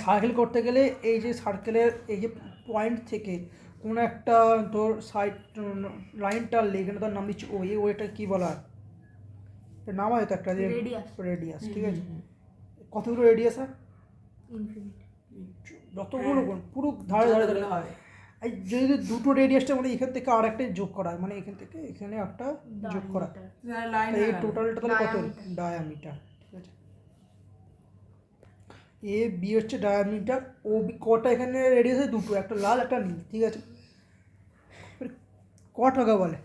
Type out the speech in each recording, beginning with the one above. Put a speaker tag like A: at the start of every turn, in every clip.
A: Circle করতে গেলে এই যে সার্কেলের এই যে পয়েন্ট থেকে কোনো একটা তোর সাইড লাইন টানলে এখানে তার নাম দিচ্ছে ও, এই ওয়েটা কী বলা হয়? নাম হয় তো একটা যে রেডিয়াস, ঠিক আছে? কতগুলো রেডিয়াস হয়? যতগুলো পুরো ধারে ধারে ধারে
B: হয়।
A: এই যদি দুটো রেডিয়াসটা মানে এখান থেকে আর একটা যোগ করা হয়, মানে এখান থেকে এখানে একটা যোগ করা, এই টোটালটা তাহলে কত? ডায়ামিটার, ঠিক আছে? এ বি হচ্ছে ডায়ামিটার, ও বি কটা এখানে রেডিয়াস আছে? দুটো, একটা লাল একটা নীল, ঠিক আছে? কটাকে বলে?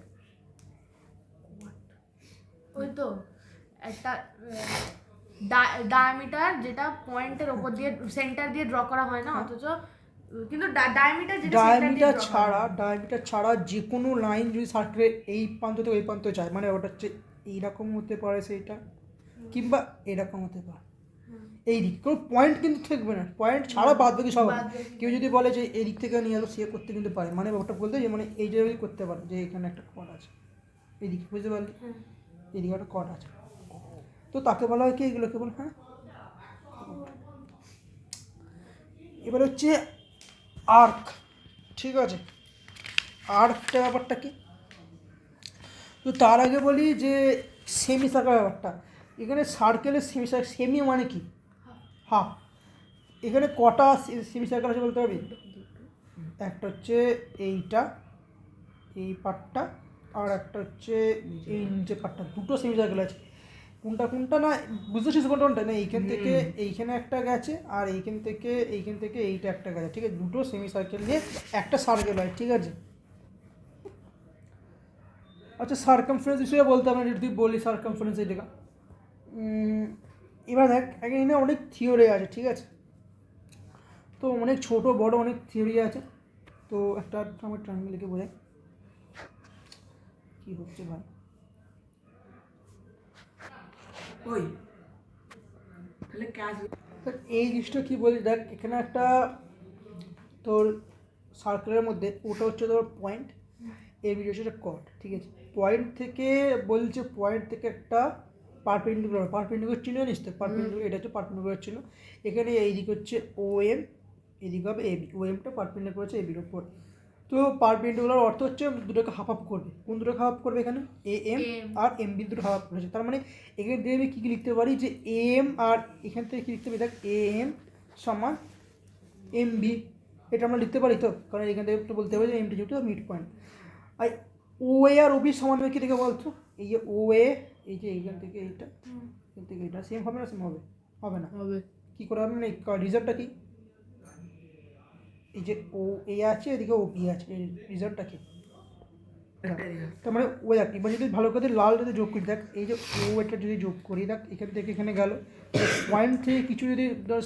C: ওই তো একটা ডায়ামিটার যেটা পয়েন্টের উপর দিয়ে সেন্টার দিয়ে ড্র করা হয় না, অথচ কিন্তু ডায়ামিটার যেটা
A: ডায়ামিটার ছাড়া যে কোনো লাইন যদি সার্কেলের এই প্রান্ত থেকে ওই প্রান্ত যায়, মানে ওটা হচ্ছে এইরকম হতে পারে সেইটা, কিংবা এরকম হতে পারে, এই দিক কোনো পয়েন্ট কিন্তু থাকবে না, পয়েন্ট ছাড়া বাদ বাকি সব। কেউ যদি বলে যে এই দিক থেকে নিয়ে আসবো, সে করতে কিন্তু পারে, মানে ওটা বলতে যে মানে এই জায়গায় করতে পারে যে এখানে একটা কট আছে, এই দিকে, বুঝতে পারলি? এদিকে একটা কট আছে, তো তাকে বলা হয় কি, এগুলোকে বল, হ্যাঁ। এবার হচ্ছে আর্ক, ঠিক আছে? আর্কটা ব্যাপারটা কি? তো তার আগে বলি যে সেমি সার্কেল ব্যাপারটা। এখানে সার্কেলের সেমি মানে কি? হাফ। এখানে কটা সেমি সার্কেল আছে বলতে পারবি? একটা হচ্ছে এইটা, এই পার্টটা, আর একটা হচ্ছে এই নিচে পার্টটা, দুটো সেমি সার্কেল আছে। কোনটা কোনটা না বুঝতেছিস? কোনটা কোনটা না, এইখান থেকে এইখানে একটা গেছে, আর এইখান থেকে এইটা একটা গেছে, ঠিক আছে? দুটো সেমি সার্কেল দিয়ে একটা সার্কেল হয়, ঠিক আছে? আচ্ছা, সার্কামফারেন্স হিসেবে বলতে আমরা যদি বলি সার্কামফারেন্স এইটা, এবার দেখ এখানে অনেক থিওরি আছে, ঠিক আছে? তো অনেক ছোট বড় অনেক থিওরি আছে। তো একটা আমার ট্রায়াঙ্গেলকে বোঝাই কী হচ্ছে ভাই।
B: ওই তাহলে কাজ
A: এই জিনিসটা কী বলি দেখ, এখানে একটা তোর সার্কেলের মধ্যে ওটা হচ্ছে তোর পয়েন্ট, এই ভিডিও হচ্ছে কট, ঠিক আছে? পয়েন্ট থেকে বলছে, পয়েন্ট থেকে একটা পারপেন্ডিকুলার চিহ্ন জানিস তো? পারপেন্ডিকুলার, এটা হচ্ছে পারপেন্ডিকুলার চিহ্ন। এখানে এইদিকে হচ্ছে ও এম, এদিকে হবে এবি, ও এমটা পারপেন্ডিকুলার হচ্ছে এবির ওপর। তো পারপেন্ডিকুলার অর্থ হচ্ছে দুটোকে হাফ হাফ করবে। কোন দুটোকে হাফ করবে? এখানে এ এম আর এম বি দুটো হাফ করেছে, তার মানে এখানে দিয়ে আমি কী কী লিখতে পারি যে এম, আর এখান থেকে কী লিখতে পারি দেখ, এ এম সমান এম বি, এটা আমরা লিখতে পারি তো, কারণ এখান থেকে একটু বলতে হবে যে এমটি যেহেতু মিড পয়েন্ট। আর ও এ আর ওবি সমান হবে কী থেকে বলতো? এই যে ও এ, এই যে এইখান থেকে এইটা, এখান থেকে এইটা সেম হবে না? সেম হবে? হবে না। কী করে হবে? মানে রিজাল্টটা কী? এই যে ও এ আছে, এদিকে ও বি আছে, এই রিজাল্টটা কী? তার মানে ও দেখ, এবার যদি ভালো করে লাল যদি যোগ করি দেখ, এই যে ও এটা যদি যোগ করি দেখ, এখান থেকে এখানে গেল, পয়েন্ট থেকে কিছু যদি ধর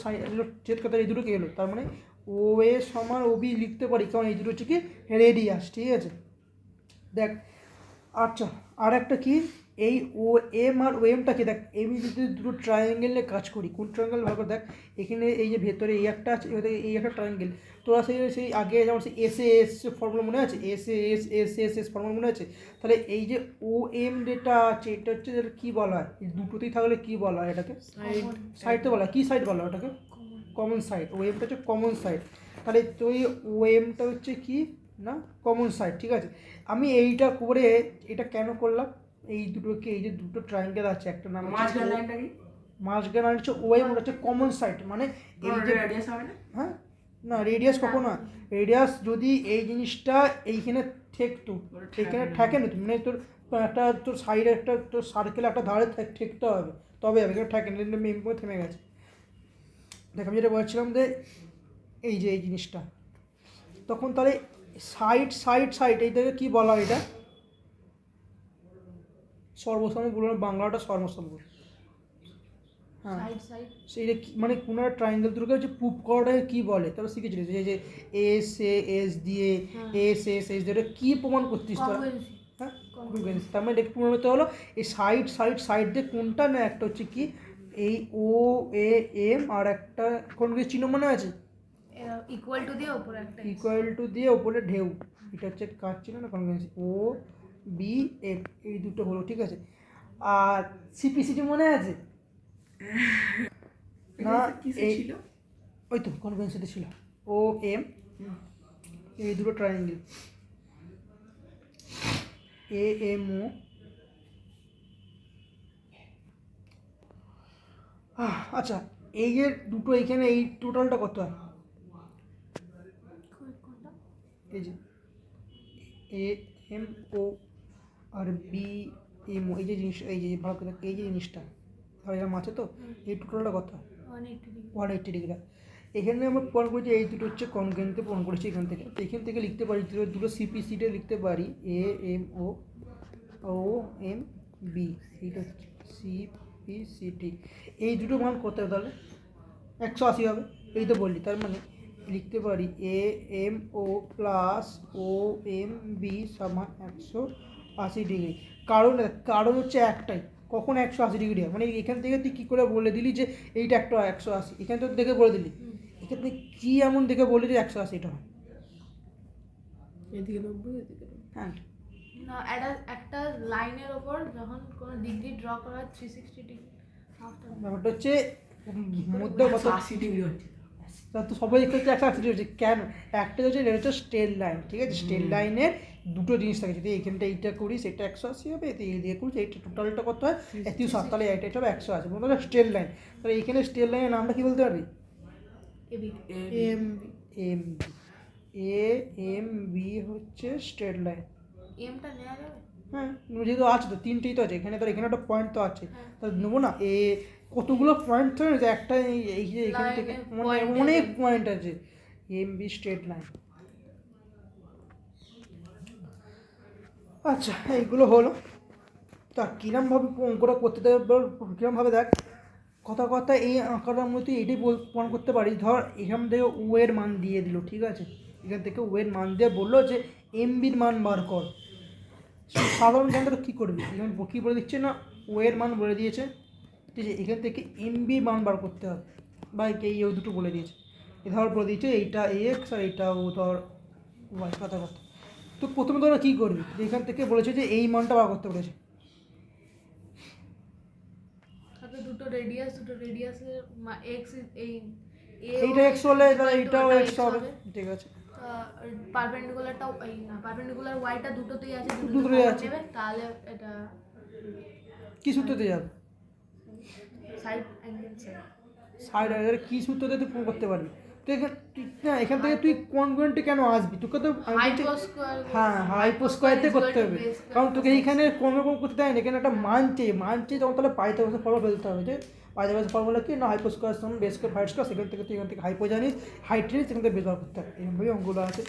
A: চেক করতে এই দুটো কে এলো, তার মানে ও এ সমান ও বি লিখতে পারি, কারণ এই দুটো হচ্ছে কি রেডিয়াস, ঠিক আছে? দেখ, আচ্ছা আর একটা কি, এই ও এম আর ও এমটা কি দেখ, এম যদি দুটো ট্রায়াঙ্গেলে কাজ করি, কোন ট্রায়াঙ্গেল ভালো করে দেখ, এখানে এই যে ভেতরে এই একটা আছে, এই একটা ট্রায়াঙ্গেল, তোরা সেই আগে যেমন সেই এস এস ফর্মুলা মনে আছে? S S S S S formula মনে আছে? তাহলে এই যে ও এম যেটা আছে, এটা হচ্ছে কী বলা হয়? এই দুটোতেই থাকলে কী বলা হয় এটাকে? সাইড তো বলা হয়। কী সাইড বলা হয় ওটাকে? Common side. ও এমটা হচ্ছে কমন সাইড, তাহলে তো এই ও এমটা হচ্ছে কি না কমন সাইড, ঠিক আছে? আমি এইটা করে এটা কেন করলাম? এই দুটোকে, এই যে দুটো ট্রায়াঙ্গেল আছে, একটা নাম মাঝখানে হচ্ছে ও এম, ওটা হচ্ছে কমন সাইড, মানে এই যে
B: রেডিয়াস হবে না?
A: হ্যাঁ না, রেডিয়াস কখনো না। রেডিয়াস যদি এই জিনিসটা এইখানে ঠেকতো, এইখানে ঠেকে না, মানে তোর একটা তোর সাইডে একটা তোর সার্কেল একটা ধারে ঠেকতে হবে, তবে হবে, এখানে ঠেকে না, মেম করে থেমে গেছে। দেখ আমি যেটা বলছিলাম যে এই যে এই জিনিসটা, তখন তাহলে সাইড সাইড সাইড এইটাকে কী বলা হয়? এটা সর্বসম্ম বলুন, বাংলাটা সর্বসম্ম। হ্যাঁ, সেইটা মানে কোনো একটা ট্রায়াঙ্গেল দুটোকে হচ্ছে প্রুভ করাটাকে কী বলে? তারপর শিখেছিলিস যে এস এ এস দিয়ে, এস এস এস দিয়ে, ওটা কী প্রমাণ করতিস তোরা? হ্যাঁ, কনগ্রুয়েন্সি। তার মানে এটা প্রমাণ হতে হলো এই সাইড সাইড সাইড দিয়ে কোনটা না, একটা হচ্ছে কি এই ও এ এম, আর একটা কনগ্রুয়েন্সি চিহ্ন মনে আছে?
C: ইকুয়াল টু দিয়ে উপরে একটা
A: ইকুয়াল টু দিয়ে ওপরে ঢেউ, এটা হচ্ছে কাজ ছিল না কনভেন্সি, ও বি এফ, এই দুটো হলো, ঠিক আছে? আর সিপিসিটি মনে আছে না?
B: ছিল
A: ওই তো কনভেন্সিতে ছিল ও এম, এই দুটো ট্রায়াঙ্গেল এ এম ও, আচ্ছা এই যে দুটো এইখানে এই টোটালটা কত হয়?
C: কোনটা?
A: এই যে এ এম ও আর বি এম ও, এই যে জিনিস, এই যে ভালো করে এই যে জিনিসটা আর এরকম আছে তো, এই টোটালটা কত?
C: 180 ডিগ্রি।
A: 180 ডিগ্রি। এখানে আমরা প্রমাণ করেছি এই দুটো হচ্ছে কনগ্রেন্টে প্রমাণ করেছি এখান থেকে, তো এখান থেকে লিখতে পারি দুটো সিপিসিটে লিখতে পারি A M O O M B, এইটা হচ্ছে সিপিসিটি। এই দুটো মান কত হবে তাহলে? 180 হবে, এই তো বললি। তার মানে লিখতে পারি A M O plus O M B সমান 180 ডিগ্রি। কারণ হচ্ছে একটাই, কখন 180 ডিগ্রি হয়, মানে এখান থেকে তুই কী করে বলে দিলি যে এইটা একটা 180, এখান থেকে দেখে বলে দিলি, এখান থেকে কী এমন দেখে বললি যে 180টা হয়?
B: এদিকে 90 এদিকে 90।
A: হ্যাঁ,
C: না একটা লাইনের ওপর যখন কোনো ডিগ্রি ড্র করা হয় 360 ডিগ্রি হাফটা।
A: ব্যাপারটা হচ্ছে মধ্যে কত
B: 80 ডিগ্রি হচ্ছে।
A: তা তো সবাই দেখতে হচ্ছে 180 হচ্ছে কেন? একটা হচ্ছে এটা হচ্ছে স্ট্রেট লাইন, ঠিক আছে? স্ট্রেট লাইনের দুটো জিনিস থাকে, যদি এখানটা এইটা করি সেটা 180 হবে, এতে এই দিয়ে করি এইটা টোটালটা কত হয় 360, তাহলে এটা হবে 180, বলতে স্ট্রেট লাইন। তাহলে এখানে স্ট্রেট লাইনের নামটা কি বলতে পারবি?
C: A B.
A: M M A M B হচ্ছে স্ট্রেট লাইন।
C: এমটা নেওয়া যাবে?
A: হ্যাঁ, যেহেতু আছে তো তিনটেই তো আছে এখানে, তো এখানে একটা পয়েন্ট তো আছে, তাহলে নেবো না? কতগুলো পয়েন্ট থাকে না যে একটা এই যে এখান থেকে মানে অনেক পয়েন্ট আছে, এম বি স্ট্রেট লাইন। আচ্ছা এইগুলো হলো, তা কিরমভাবে অঙ্কটা করতে দেবে কিরমভাবে দেখ, কথা এই আঁকাটার মধ্যে এটাই প্রমাণ করতে পারি। ধর এখান থেকে ও এর মান দিয়ে দিল, ঠিক আছে? এখান থেকে ও এর মান দিয়ে বললো যে এমবির মান বার কর। সাধারণ জ্ঞানটা তো কী করবি, এখানে কী বলে দিচ্ছে না, ও এর মান বলে দিয়েছে, ঠিক আছে? এখান থেকে এমবির মান বার করতে হবে, বা এই দুটো বলে দিয়েছে, ধর বলে দিয়েছে এইটা এক্স আর এইটা ও ধর ওয়াই, কথা। তো প্রথমে তোরা কী করবি, এখান থেকে বলেছে যে এই মানটা বার করতে বলেছে,
C: তারপরে দুটো রেডিয়াসের এক্স এই
A: এইটা এক্স হলে তাহলে এইটাও এক্স হবে, ঠিক আছে?
C: পারপেন্ডিকুলারটাও এই না পারপেন্ডিকুলার ওয়াইটা দুটোতেই আছে,
A: দুটোতেই আছে।
C: নেবে তাহলে এটা
A: কী সূত্রতে যাবে?
C: Side angle side.
A: সাইড এর কী সূত্রতে তুই প্রমাণ করতে পারবি? তো এখান থেকে তুই কনগ্রেন্টে কেন আসবি? তোকে তো হ্যাঁ হাইপোস্কোয়ারতে করতে হবে, কারণ তোকে এইখানে কোনো রকম করতে দেয় না, এখানে একটা মানছে তখন তাহলে পাইথাগোরাসের ফর্মুলা ফেলতে হবে, যে পাইথাগোরাসের ফর্মুলা কি না, হাইপোস্কোয়ার সমান বেস স্কোয়ার হাইট স্কোয়ার, সেখান থেকে তুই এখান থেকে হাইপো জানিস, হাইট জানিস, সেখান থেকে বেস বার করতে হবে, এইভাবেই অঙ্কগুলো আছে।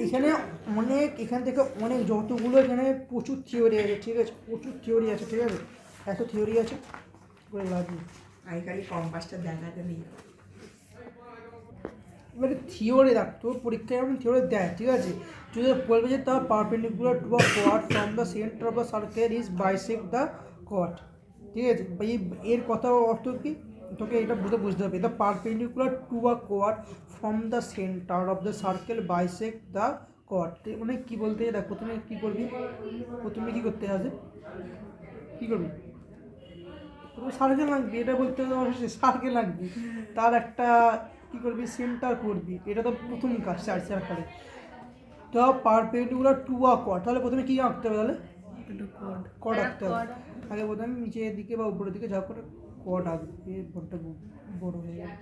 A: এখানে এখান থেকে অনেক যতগুলো এখানে প্রচুর থিওরি আছে, ঠিক আছে? প্রচুর থিওরি আছে, ঠিক আছে? এত থিওরি আছে করে লাভ নেই।
B: আমি খালি কম্পাসটা দেখাতে নেই।
A: এবারে থিওরি দেখ, তোর পরীক্ষায় এমন থিওরি দেয়, ঠিক আছে? যদি বলবে যে তার perpendicular to a quad from the centre of the circle is bisect the quad, ঠিক আছে? এর কথা অর্থ কি তোকে এটা বুঝতে হবে, the perpendicular to a quad from the centre of the circle bisect the quad, মানে কী বলতে দেখ, প্রথমে কী করবি, প্রথমে কী করতে হবে, কী করবি, সার্কেল লাগবে, এটা বলতে হবে সার্কেল লাগবে, তার একটা কী করবি, সেন্টার করবি, এটা তো প্রথম কাজ সার্কেলে। তো পারপেন্ডিকুলার টু আ কোয়াড, তাহলে প্রথমে কী আঁকতে হবে, তাহলে কড আঁকতে হবে। আগে প্রথমে নিচের দিকে বা উপরের দিকে যা করে কড আঁকবে, বড্ড বড় হয়ে যাবে।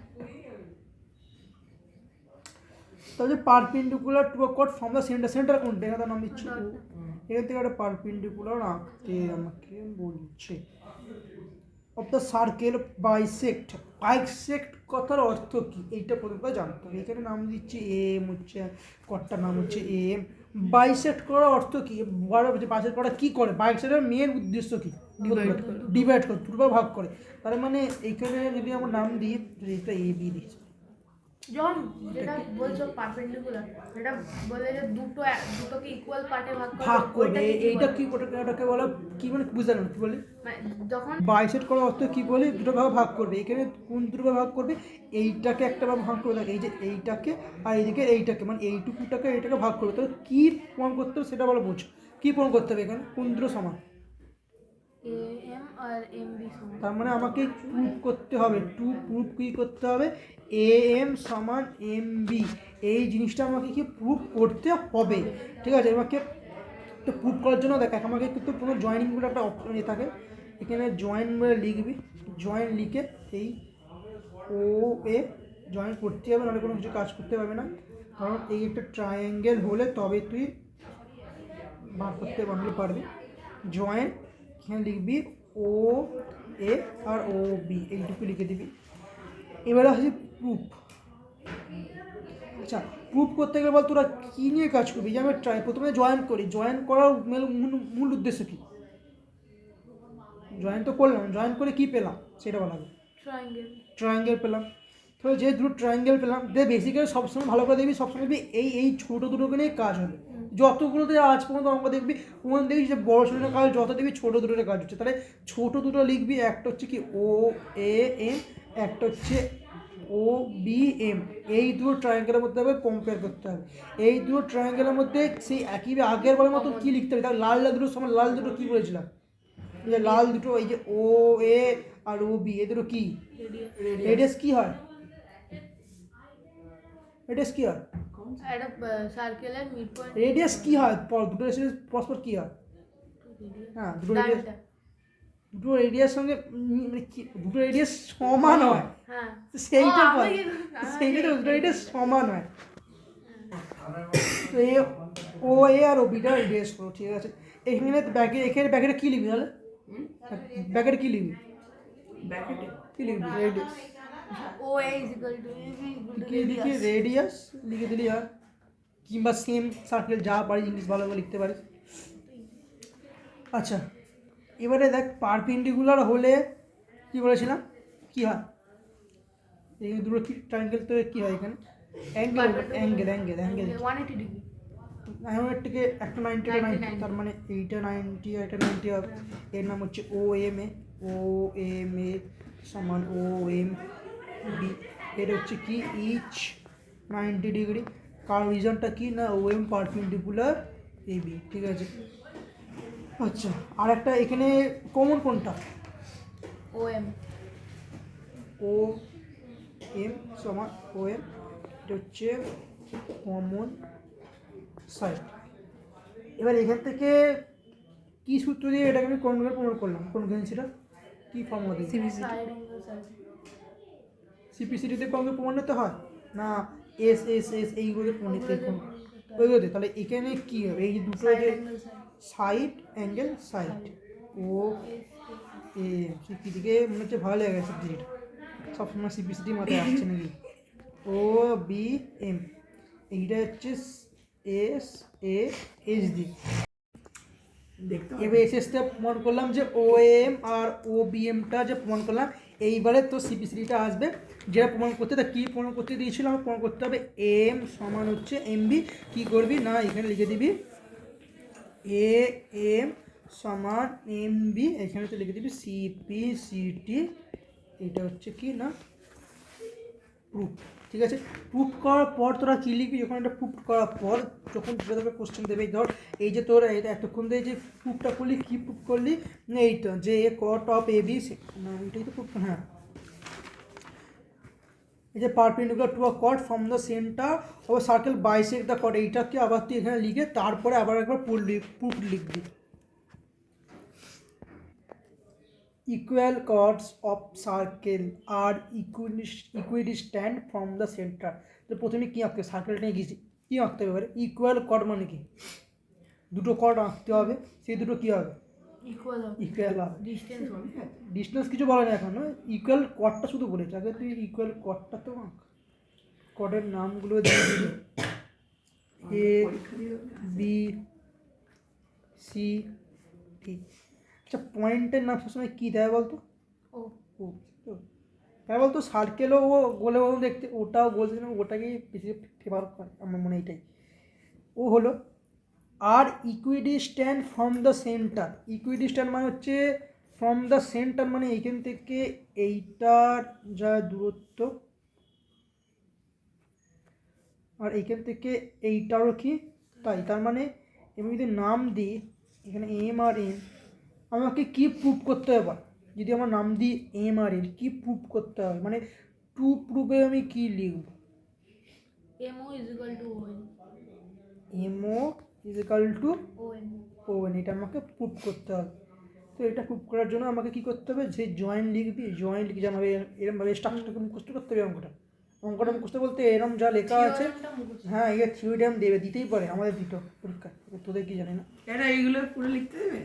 A: তাহলে perpendicular to a quad from the centre কোনটা, এখানে নাম দিচ্ছি এখান থেকে একটা পারপেন্ডিকুলার আঁকতে আমাকে বলছে, অফ দ্য সার্কেল বাইসেক্ট কথার অর্থ কী এইটা প্রথমে জানতে হবে। এখানে নাম দিচ্ছি এম, হচ্ছে কটটার নাম হচ্ছে এম। বাইসেক্ট করার অর্থ কী, বাইসেক্ট করা কী করে, বাইসেক্টের মেন উদ্দেশ্য কী, ডিভাইড করে, দুটো ভাগ করে। তার মানে এইখানে যদি আমার নাম দিই, এটা এ বি দিচ্ছি,
C: যখন যেটা বলছো পারপেন্ডিকুলার, এটা বলে যে দুটোকে ইকুয়াল পার্টে
A: ভাগ করবে, এইটা কি ওটাকে বলা কি, মানে বুঝতে পারলাম কি বলি,
C: মানে যখন
A: বাইসেট করার অর্থ কী বলে, দুটো ভাগে ভাগ করবে। এখানে কোন দুটো ভাগ করবে, এইটাকে একটা ভাগ করে থাকে, এই যে এইটাকে আর এইদিকে এইটাকে, মানে এইটুকুটাকে এইটাকে ভাগ করবে। তাহলে কী প্রমাণ করতে হবে সেটা বলো, বোঝো কী প্রমাণ করতে হবে, এখানে কোন দুটো সমান,
C: AM আর MB সমান।
A: তার মানে আমাকে প্রুফ করতে হবে, প্রুফ কী করতে হবে, AM সমান MB, এই জিনিসটা আমাকে কি প্রুফ করতে হবে। ঠিক আছে, আমাকে তো প্রুফ করার জন্য দেখ আমাকে কিন্তু কোনো জয়েনিং বলে একটা অপশন থাকে, এখানে জয়েন বলে লিখবি, জয়েন লিখে এই ও এ জয়েন করতে হবে, নাহলে কোনো কিছু কাজ করতে পারবে না, কারণ এই একটা ট্রায়াঙ্গেল হলে তবে তুই বার করতে পারবি। জয়েন এখানে লিখবি ও এ আর ও বি, এইটুকু লিখে দিবি। এবারে হচ্ছে প্রুফ। আচ্ছা, প্রুফ করতে গেলে বল তোরা কী নিয়ে কাজ করবি, যে আমি প্রথমে জয়েন করি, জয়েন করার মূল উদ্দেশ্য কী? জয়েন তো করলাম, জয়েন করে কী পেলাম সেটা বলা হবে। ট্রায়াঙ্গেল পেলাম। তো যে দুটো ট্রায়াঙ্গেল পেলাম, দে বেসিক্যালি সবসময় ভালো করে দেখবি, সবসময় দেখবি এই ছোটো দুটোকে নিয়ে কাজ হবে। যতগুলোতে আজ পর্যন্ত অঙ্ক দেখবি ওখানে দেখবি যে বড় ছোটো কাজ যত দেখবি ছোটো দুটোতে কাজ হচ্ছে, তাহলে ছোটো দুটো লিখবি, একটা হচ্ছে কি ও এ এম, একটা হচ্ছে ও বি এম, এই দুটো ট্রায়াঙ্গেলের মধ্যে হবে কম্পেয়ার করতে হবে। এই দুটো ট্রায়াঙ্গেলের মধ্যে সেই একই আগের বারের মতো কী লিখতে হবে, তাহলে লাল দুটোর সময় লাল দুটো কী বলেছিলাম, এই যে লাল দুটো, এই যে ও এ আর ও বি, এ দুটো কী রেডিয়াস কী হয়, রেডিয়াস কী হয়,
C: একটা সার্কেলের মিড পয়েন্ট।
A: রেডিয়াস কী হয়, দুটো রেডিয়াস পরস্পর কী হয়, হ্যাঁ দুটো রেডিয়াস সঙ্গে মানে কি দুটো রেডিয়াস সমান হয়,
C: হ্যাঁ
A: সেইটা বল, সেইটা তো দুটো রেডিয়াস সমান হয়। তো এ ও এ আর ও বিটা রেডিয়াস করো, ঠিক আছে। এখানে ব্যাকেটে কী লিখবি তাহলে, ব্যাকেটে কী লিখবি,
B: ব্র্যাকেটে
A: কী লিখবি, রেডিয়াস
C: OA = AB
A: কী লিখে রেডিয়াস লিখে দিলি, আর কিংবা সেম সার্কেল যা পারিস ইংলিশ ভালো করে লিখতে পারিস। আচ্ছা, এবারে দেখ পারপেন্ডিকুলার হলে কী বলেছিলাম কী হয়, এই দুটো কি ট্রায়াঙ্গেল তো কী হয় এখানে অ্যাঙ্গেল
C: 180 ডিগ্রি।
A: এর থেকে একটা 90 তার মানে এইটা 90 আর এটা 90 হবে। এর নাম হচ্ছে ও এম এ সমান ও এম বি, এর হচ্ছে কি ইচ 90 ডিগ্রি, কারণ রিজনটা কি না ও এম পারপেন্ডিকুলার এ বি, ঠিক আছে। আচ্ছা, আর একটা এখানে কমন কোনটা,
C: OM
A: ও এম সমান ও এম, এটা হচ্ছে কমন সাইড। এবার এখান থেকে কি সূত্র দিয়ে এটাকে আমি প্রমাণ করলাম, কনভেন্সিটা কী ফর্মুলা দিয়ে,
C: সাইড অ্যাঙ্গেল সাইড।
A: সিপিসিটিতে কমকে প্রমাণ নিতে হয় না, এস এস এস এইগুলোতে প্রমাণ নিতে ওইগুলোতে, তাহলে এখানে কী হবে, এই দুটো যে সাইড অ্যাঙ্গেল সাইড ও এ সিপিসিটিকে মনে হচ্ছে ভালো লেগে গেছে সিপিসিটি, সবসময় সিপিসিটি মাথায় আসছে নাকি, ও বি এম, এইটা হচ্ছে এস এ এইচ ডি।
B: দেখতে
A: এবার এসএসটা প্রমাণ করলাম যে ও এম আর ও বি এমটা যে প্রমাণ করলাম, এইবারে তো সিপিসিটিটা আসবে, যেটা প্রমাণ করতে তা কী প্রমাণ করতে দিয়েছিল, আমার প্রমাণ করতে হবে এম সমান হচ্ছে এমবি। কী করবি না এখানে লিখে দিবি এ এম সমান এমবি, এখানে তো লিখে দিবি সিপিসিটি, এটা হচ্ছে কি না প্রুফ, ঠিক আছে। প্রুফ করার পর তোরা কী লিখবি, যখন এটা প্রুফ করার পর যখন তোকে কোশ্চেন দেবে, ধর এই যে তোর এটা এতক্ষণ দিয়ে যে প্রুফটা করলি, কী প্রুফ করলি না এইটা যে কট অফ এ বি, না এটাই তো প্রুফ, হ্যাঁ এই যে perpendicular to a cut from the centre of a circle bisect the cut, এইটাকে আবার তুই এখানে লিখে তারপরে আবার একবার প্রুফ লিখবি। Equal chords of circle are equidistant from the center, তো প্রথমে কী আঁকতে হবে, সার্কেলটা নিয়ে গেছি কী আঁকতে হবে, ইকুয়াল কর্ড মানে কি, দুটো কর্ড আঁকতে হবে, সেই দুটো কী হবে
C: ইকুয়াল
A: হবে,
C: ডিসটেন্স হবে।
A: ডিস্টেন্স কিছু বলে না এখন, ইকুয়াল কর্ডটা শুধু বলেছে, আগে তুই ইকুয়াল কর্ডটা তো আঁক, কর্ডের নামগুলো দিয়ে দিবি এ বি সি ডি। আচ্ছা, পয়েন্টের নাম সবসময় কী দেয় বলতো,
C: ও
A: ও তাই বলতো সার্কেলও ও গোলে ও দেখতে, ওটাও বলতে ওটাকেই বেশি ফেভার করে আমার মনে এইটাই, ও হলো। আর ইকুইডিস্ট্যান্ট ফ্রম দ্য সেন্টার, ইকুইডিস্ট্যান্ট মানে হচ্ছে ফ্রম দ্য সেন্টার, মানে এইখান থেকে এইটার যা দূরত্ব আর এইখান থেকে এইটারও কি তাই, তার মানে আমি যদি নাম দিই এখানে এম আর এন, আমাকে কি প্রুভ করতে হবে? যদি আমার নাম দিই এম আর এন, কি প্রুভ করতে হবে? মানে টু প্রুফে আমি কি লিখব?
C: MO is equal to ON.
A: M O is equal to
C: ON.
A: O N, এটা আমাকে প্রুভ করতে হবে। তো এটা প্রুভ করার জন্য আমাকে কি করতে হবে? যে জয়েন লিখবি, জয়েন লিখে জানাবে এরমভাবে স্ট্রাকচারটাকে মুখস্থ করতে হবে। অঙ্কটা মুখস্থ বলতে এরম যা লেখা আছে,
C: Theorem-টা মুখস্থ।
A: হ্যাঁ এই থিওরিটাম দেবে, দিতেই পারে, আমাদের দিত পরীক্ষা, তোদের কি জানি না।
B: এটা এইগুলো পুরো লিখতে দেবে?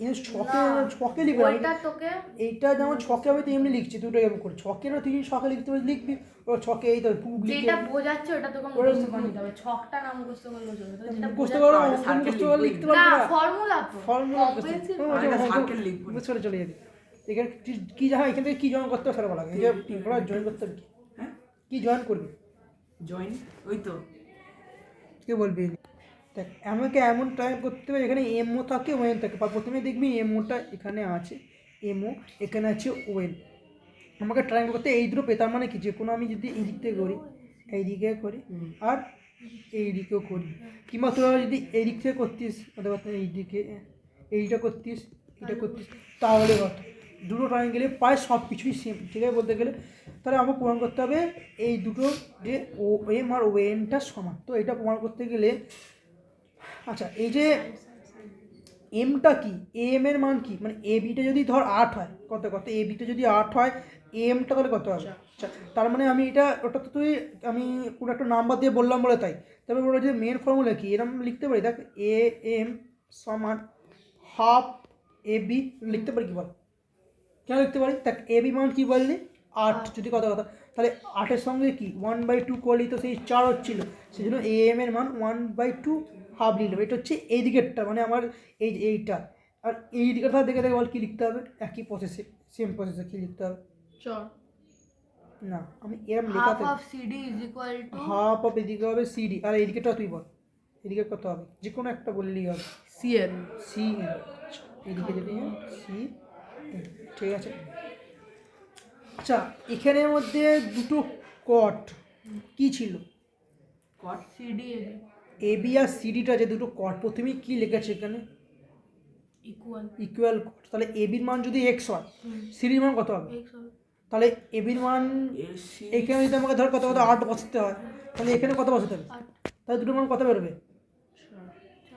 A: এই ছকে
C: না,
A: ছকে লিখবে না।
C: ওইটা তোকে
A: এইটা যেমন ছকে আমি তো এমনি লিখছি, দুটো এরকম করে ছকে না, তুই ছকে লিখতে পারি লিখবি, ও ছকে এই তো প্রুফ লিখে
C: যেটা বোঝাচ্ছে ওটা তোকে মুখস্থ করে নিতে হবে। ছকটা না মুখস্থ করলেও চলবে, তোকে যেটা
A: মুখস্থ
C: বোঝাচ্ছে-
A: করো,
B: বোঝাচ্ছে,
A: অঙ্ক মুখস্থ করে লিখতে পারবি
C: না,
A: না।
C: ফর্মুলা তো
A: ফর্মুলা
C: Comprehensive
B: সার্কেল লিখবো।
A: মুখস্থ করে চলে যাবি। এখানে কি জানা, এখান থেকে কি জয়েন করতে হবে সেটা বলা লাগে। এই যে ওরা জয়েন করতে হবে,
B: হ্যাঁ
A: কি জয়েন করবি
B: জয়েন, ওই তো
A: কে বলবি? দেখ আমাকে এমন টাইম করতে হবে এখানে এমও থাকে ওয়েন থাকে, বা প্রথমে দেখবি এমওটা এখানে আছে, এমও এখানে আছে ওয়েন। আমাকে ট্রায়াঙ্গেল করতে এই দুটো পেতাম, মানে কি যে কোনো আমি যদি এই দিক থেকে করি, এই দিকে করি আর এই দিকেও করি, কিংবা তোরা যদি এই দিক থেকে করতিস অথবা এই দিকে এইটা করতিস, এটা করতিস, তাহলে কথা দুটো ট্রায়াঙ্গেলে প্রায় সব কিছুই সেম, ঠিক আছে বলতে গেলে। তাহলে আমাকে প্রমাণ করতে হবে এই দুটো যে ও এম আর ওয়েনটা সমান। তো এটা প্রমাণ করতে গেলে, আচ্ছা এই যে এমটা কি, এম এর মান কি, মানে এ বিটা যদি ধর 8 হয়, কত এ বিটা যদি 8 হয়, এমটা তাহলে কত হবে? আচ্ছা তার মানে আমি এটা, ওটা তো তুই আমি কোনো একটা নাম্বার দিয়ে বললাম বলে তাই, তারপরে ওটা যে মেন ফর্মুলা কি এরকম লিখতে পারি, দেখ এ এম সমান হাফ এ বি লিখতে পারি, কি বল কেন লিখতে পারি? দেখ এ বি মান কি বললি 8, যদি কথা তাহলে 8-এর সঙ্গে কি 1/2 করলি তো সেই 4 হচ্ছিলো, সেই জন্য এ এম এর মান 1/2 হাফ নিলাম। এটা হচ্ছে এই দিকেরটা, মানে আমার এইটা, আর এই দিকেরটা দেখে দেখে বল কী লিখতে হবে? একই প্রসেসে, সেম প্রসেসে কী লিখতে হবে?
C: চল
A: না আমি এরম
C: হাফ
A: লেখাতে
C: of CD is equal to
A: half of এদিকে হবে সিডি, আর এইদিকেটা তুই বল এদিকে কত হবে, যে কোনো একটা বললেই হবে।
B: CN
A: সি এন, এদিকে যদি সি এন, ঠিক আছে। আচ্ছা এখানের মধ্যে দুটো কট কি ছিল?
B: কট
C: CD
A: এ বি আর সিডিটা যে দুটো কট, প্রথমে কি লিখেছে এখানে?
C: ইকুয়াল
A: ইকুয়াল কট। তাহলে এ বির মান যদি এক্স হয়, সিডির মান কত হবে?
C: x হবে
A: তাহলে এ বির মান এখানে যদি আমাকে ধর কত 8 বসাতে হয়, তাহলে এখানে কত বসাতে হবে?
C: 8
A: তাহলে দুটো মান কত বেরোবে?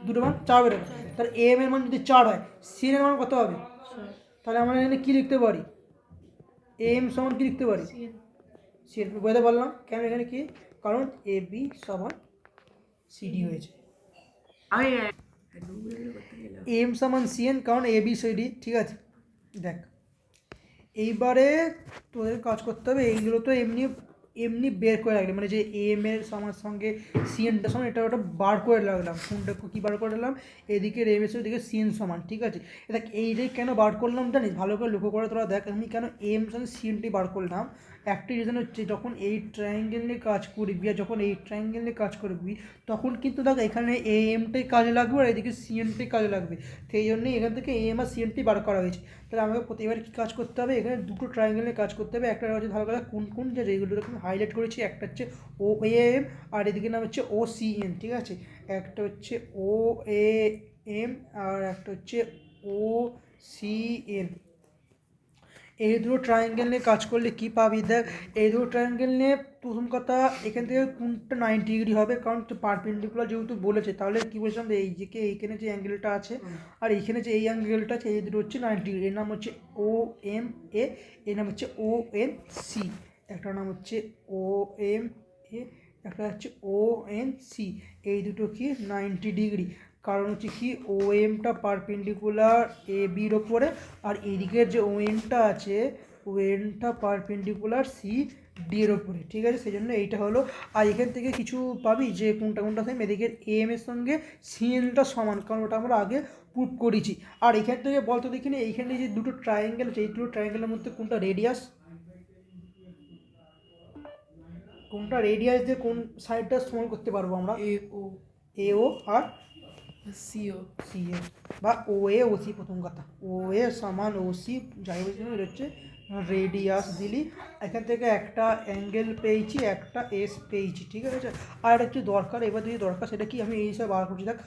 A: দুটো মান 4 বেরোবে। তাহলে এ এম এর মান যদি 4 হয়, সি এর মান কত হবে? তাহলে আমরা এখানে কী লিখতে পারি? এম সমান কী লিখতে পারি?
C: CN
A: C N. বোঝাতে পারলাম কেন এখানে কি? কারণ এ বি সমান সিডি হয়েছে।
B: আমি
A: এম সমান সি এন, কারণ এ বি সিডি, ঠিক আছে। দেখ এইবারে তোদের কাজ করতে হবে, এইগুলো তো এমনি এমনি বের করে রাখলে, মানে যে এম এর আমার সঙ্গে সিএনটা সমান, এটা ওটা বার করে রাখলাম। কোনটা কী বার করে রাখলাম? এদিকে এম এস এদিকে সিএন সমান, ঠিক আছে। দেখ এইটাই কেন বার করলাম জানিস? ভালো করে লক্ষ্য করে তোরা দেখ, আমি কেন এম সঙ্গে সিএনটি বার করলাম। একটা রিজন হচ্ছে, যখন এই ট্রায়াঙ্গেল নিয়ে কাজ করবি আর যখন এই ট্রায়াঙ্গেল নিয়ে কাজ করবি, তখন কিন্তু দেখ এখানে এ এমটাই কাজে লাগবে আর এদিকে সিএনটাই কাজে লাগবে। সেই জন্যই এখান থেকে এম আর সিএনটি বার করা হয়েছে। তাহলে আমাকে প্রতিবার কী কাজ করতে হবে? এখানে দুটো ট্রায়াঙ্গেল নিয়ে কাজ করতে হবে। একটা হচ্ছে ভালো করে কোন কোন যে যেগুলো এরকম হাইলাইট করেছি, একটা হচ্ছে ও এম আর এদিকে নাম হচ্ছে ও সি এন, ঠিক আছে। একটা হচ্ছে ও এ এম আর একটা হচ্ছে ও সি এন। এই দুটো ট্রায়াঙ্গেল নিয়ে কাজ করলে কী পাবি? দেখ এই দুটো ট্রায়াঙ্গেল নিয়ে প্রথম কথা, এখান থেকে কোনটা 90 ডিগ্রি হবে, কারণ পারপেন্ডিকুলার যেহেতু বলেছে, তাহলে কী বলছিলাম? এই যে এইখানে যে অ্যাঙ্গেলটা আছে আর এইখানে যে এই অ্যাঙ্গেলটা আছে, এই দুটো হচ্ছে 90 ডিগ্রি। এর নাম হচ্ছে ও এম এ, এর নাম হচ্ছে ও এন সি। একটা নাম হচ্ছে ও এম এ, একটা হচ্ছে ও এন সি। এই দুটো কি 90 ডিগ্রি, কারণ হচ্ছে কি ও এমটা পারপেন্ডিকুলার এ বির ওপরে, আর এদিকের যে ও এনটা আছে, ও এনটা পারপেন্ডিকুলার সি ডি এর ওপরে, ঠিক আছে। সেই জন্য এইটা হলো। আর এখান থেকে কিছু পাবি যে কোনটা কোনটা সেম, এদিকের এম এর সঙ্গে সি এনটা সমান, কারণ ওটা আমরা আগে প্রুভ করেছি। আর এখান থেকে বলতো দেখিনি, এইখানে যে দুটো ট্রায়াঙ্গেল আছে, এই দুটো ট্রায়াঙ্গেলের মধ্যে কোনটা রেডিয়াস, কোনটা রেডিয়াস দিয়ে কোন সাইডটা সমান করতে পারবো আমরা? এ ও আর
B: CO
A: সি এ, বা ও এ ও সি। প্রথম কথা ও এ সমান ও সি, যাই বলছি এটা হচ্ছে রেডিয়াস দিলি, এখান থেকে একটা অ্যাঙ্গেল পেয়েছি, একটা এস পেয়েছি, ঠিক আছে। আর একটা হচ্ছে দরকার, এবার যদি দরকার সেটা কি আমি এই হিসাবে বার করছি। দেখ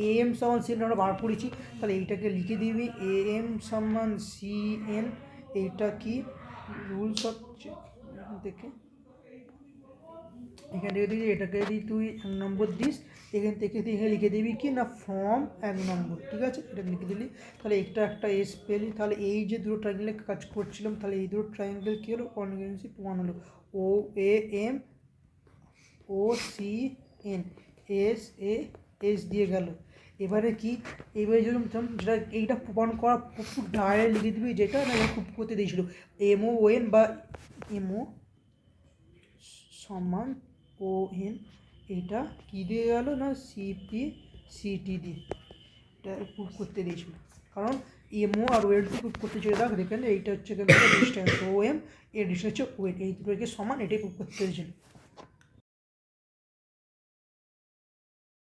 A: এম সমান সি এন আমরা বার করেছি, তাহলে এইটাকে লিখে দিবি এম সমান সি এন। এইটা কি রুলস অফ থেকে এখান থেকে দিবি, এটাকে যদি তুই 1 নম্বর দিস, এখান থেকে তুই এখানে লিখে দিবি কি না ফর্ম 1 নম্বর, ঠিক আছে, এটা লিখে দিলি। তাহলে একটা একটা এস পেলি। তাহলে এই যে দুটো ট্রায়াঙ্গেলে কাজ করছিলাম, তাহলে এই দুটো ট্রায়াঙ্গেল কী হলো, কনগ্রুয়েন্সি প্রমাণ হলো। O A M O C N S A S দিয়ে গেল। এবারে কি, এবারে যদি যেটা এইটা প্রমাণ করা খুব ডাইরেক্ট লিখে দিবি, যেটা না খুব করতে দিয়েছিল এমও ও এন বা এমও সমান ও এন, এটা কী দিয়ে গেল না সিপি সিটি দিয়ে এটা প্রুভ করতে দিয়েছিল। কারণ এমও আর ওয়েট দিয়ে প্রুভ করতে চলে দেখ, দেখেন এইটা হচ্ছে ডিস্টেন্স ও এম, এর ডিস্টেন্স হচ্ছে ওয়েট, এই দুটোকে সমান, এটাই প্রুভ করতে দিয়েছিল।